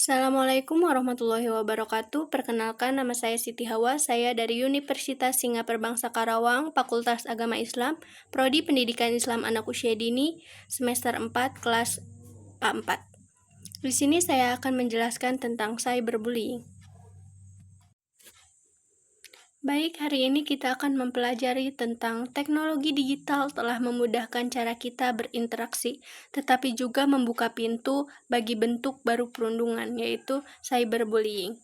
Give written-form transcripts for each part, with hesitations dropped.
Assalamualaikum warahmatullahi wabarakatuh. Perkenalkan, nama saya Siti Hawa. Saya dari Universitas Singapura Bangsa Karawang, Fakultas Agama Islam, Prodi Pendidikan Islam Anak Usia Dini, semester 4, kelas A4. Di sini saya akan menjelaskan tentang cyberbullying. Baik, hari ini kita akan mempelajari tentang teknologi digital telah memudahkan cara kita berinteraksi, tetapi juga membuka pintu bagi bentuk baru perundungan, yaitu cyberbullying.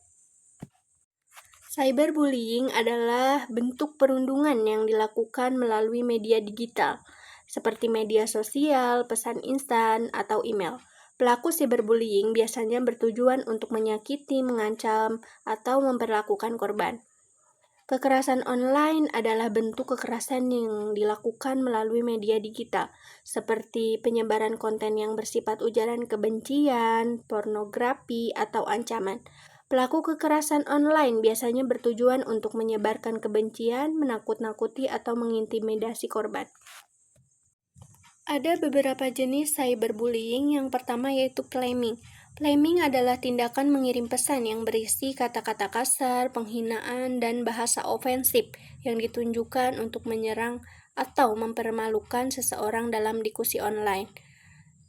Cyberbullying adalah bentuk perundungan yang dilakukan melalui media digital, seperti media sosial, pesan instan, atau email. Pelaku cyberbullying biasanya bertujuan untuk menyakiti, mengancam, atau memperlakukan korban. Kekerasan online adalah bentuk kekerasan yang dilakukan melalui media digital, seperti penyebaran konten yang bersifat ujaran kebencian, pornografi, atau ancaman. Pelaku kekerasan online biasanya bertujuan untuk menyebarkan kebencian, menakut-nakuti, atau mengintimidasi korban. Ada beberapa jenis cyberbullying. Yang pertama yaitu claiming. Claiming adalah tindakan mengirim pesan yang berisi kata-kata kasar, penghinaan, dan bahasa ofensif yang ditunjukkan untuk menyerang atau mempermalukan seseorang dalam diskusi online.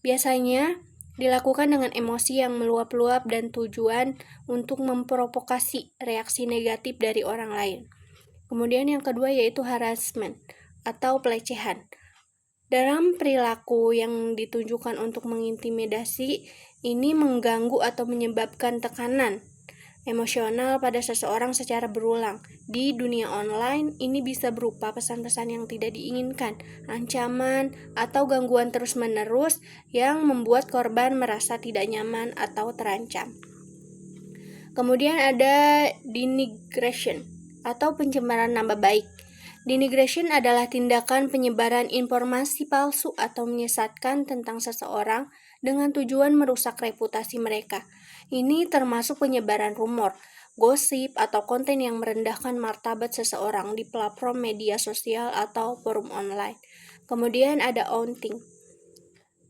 Biasanya dilakukan dengan emosi yang meluap-luap dan tujuan untuk memprovokasi reaksi negatif dari orang lain. Kemudian yang kedua yaitu harassment atau pelecehan. Dalam perilaku yang ditunjukkan untuk mengintimidasi, ini mengganggu atau menyebabkan tekanan emosional pada seseorang secara berulang. Di dunia online, ini bisa berupa pesan-pesan yang tidak diinginkan, ancaman, atau gangguan terus-menerus yang membuat korban merasa tidak nyaman atau terancam. Kemudian ada denigration atau pencemaran nama baik. Denigration adalah tindakan penyebaran informasi palsu atau menyesatkan tentang seseorang dengan tujuan merusak reputasi mereka. Ini termasuk penyebaran rumor, gosip, atau konten yang merendahkan martabat seseorang di platform media sosial atau forum online. Kemudian ada owning.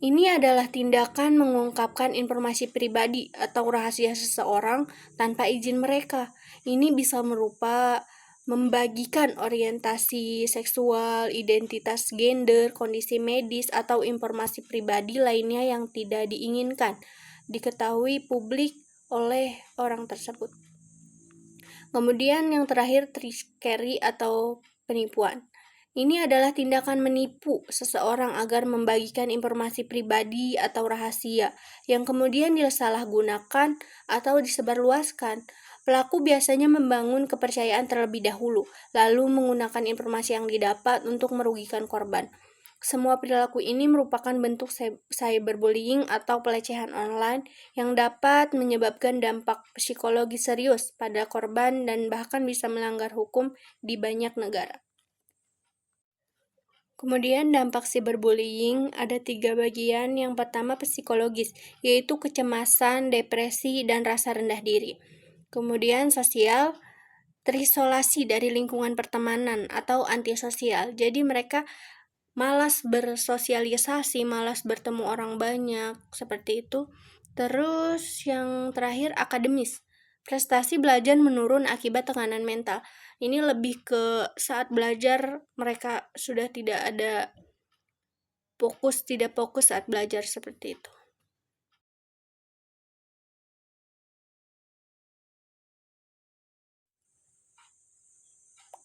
Ini adalah tindakan mengungkapkan informasi pribadi atau rahasia seseorang tanpa izin mereka. Ini bisa merupa membagikan orientasi seksual, identitas gender, kondisi medis, atau informasi pribadi lainnya yang tidak diinginkan diketahui publik oleh orang tersebut. Kemudian yang terakhir, trickery atau penipuan. Ini adalah tindakan menipu seseorang agar membagikan informasi pribadi atau rahasia yang kemudian disalahgunakan atau disebarluaskan. Pelaku biasanya membangun kepercayaan terlebih dahulu, lalu menggunakan informasi yang didapat untuk merugikan korban. Semua perilaku ini merupakan bentuk cyberbullying atau pelecehan online yang dapat menyebabkan dampak psikologi serius pada korban dan bahkan bisa melanggar hukum di banyak negara. Kemudian dampak cyberbullying ada 3 bagian. Yang pertama psikologis, yaitu kecemasan, depresi, dan rasa rendah diri. Kemudian sosial, terisolasi dari lingkungan pertemanan atau antisosial. Jadi mereka malas bersosialisasi, malas bertemu orang banyak, seperti itu. Terus yang terakhir akademis. Prestasi belajar menurun akibat tekanan mental. Ini lebih ke saat belajar mereka sudah tidak fokus saat belajar, seperti itu.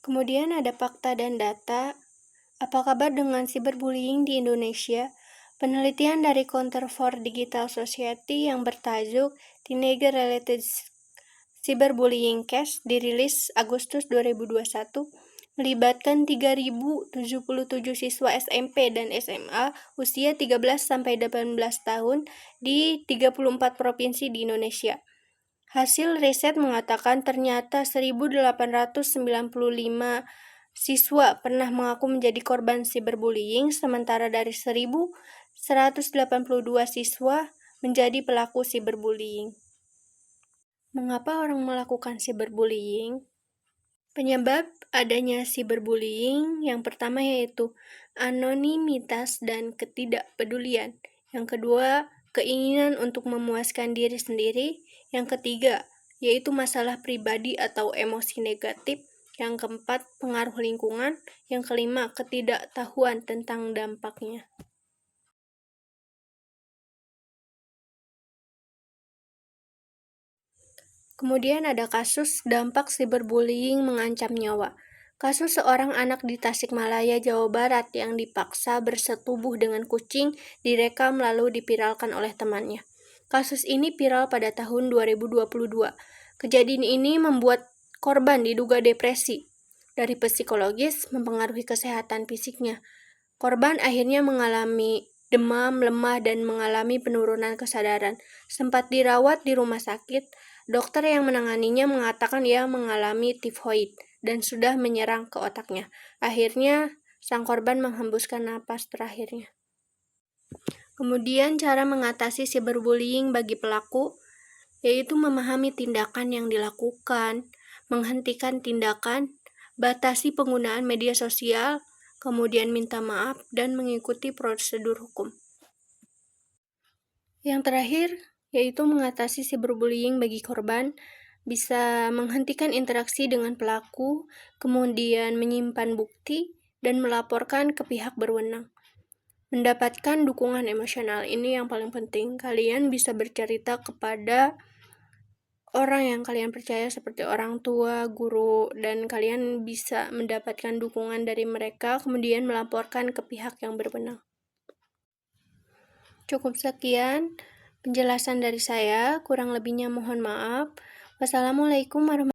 Kemudian ada fakta dan data. Apa kabar dengan cyberbullying di Indonesia? Penelitian dari Counter for Digital Society yang bertajuk Teenager Related Cyberbullying Case dirilis Agustus 2021 melibatkan 3.077 siswa SMP dan SMA usia 13-18 tahun di 34 provinsi di Indonesia. Hasil riset mengatakan ternyata 1.895 siswa pernah mengaku menjadi korban cyberbullying, sementara dari 1.182 siswa menjadi pelaku cyberbullying. Mengapa orang melakukan cyberbullying? Penyebab adanya cyberbullying yang pertama yaitu anonimitas dan ketidakpedulian. Yang kedua, keinginan untuk memuaskan diri sendiri. Yang ketiga, yaitu masalah pribadi atau emosi negatif. Yang keempat, pengaruh lingkungan. Yang kelima, ketidaktahuan tentang dampaknya. Kemudian ada kasus dampak cyberbullying mengancam nyawa. Kasus seorang anak di Tasikmalaya, Jawa Barat yang dipaksa bersetubuh dengan kucing direkam lalu dipiralkan oleh temannya. Kasus ini viral pada tahun 2022. Kejadian ini membuat korban diduga depresi. Dari psikologis mempengaruhi kesehatan fisiknya. Korban akhirnya mengalami demam, lemah, dan mengalami penurunan kesadaran. Sempat dirawat di rumah sakit. Dokter yang menanganinya mengatakan ia mengalami tifoid dan sudah menyerang ke otaknya. Akhirnya, sang korban menghembuskan napas terakhirnya. Kemudian cara mengatasi cyberbullying bagi pelaku, yaitu memahami tindakan yang dilakukan, menghentikan tindakan, batasi penggunaan media sosial, kemudian minta maaf, dan mengikuti prosedur hukum. Yang terakhir, yaitu mengatasi cyberbullying bagi korban, bisa menghentikan interaksi dengan pelaku, kemudian menyimpan bukti, dan melaporkan ke pihak berwenang. Mendapatkan dukungan emosional, ini yang paling penting. Kalian bisa bercerita kepada orang yang kalian percaya seperti orang tua, guru, dan kalian bisa mendapatkan dukungan dari mereka, kemudian melaporkan ke pihak yang berwenang. Cukup sekian penjelasan dari saya, kurang lebihnya mohon maaf. Wassalamualaikum warahmatullahi wabarakatuh.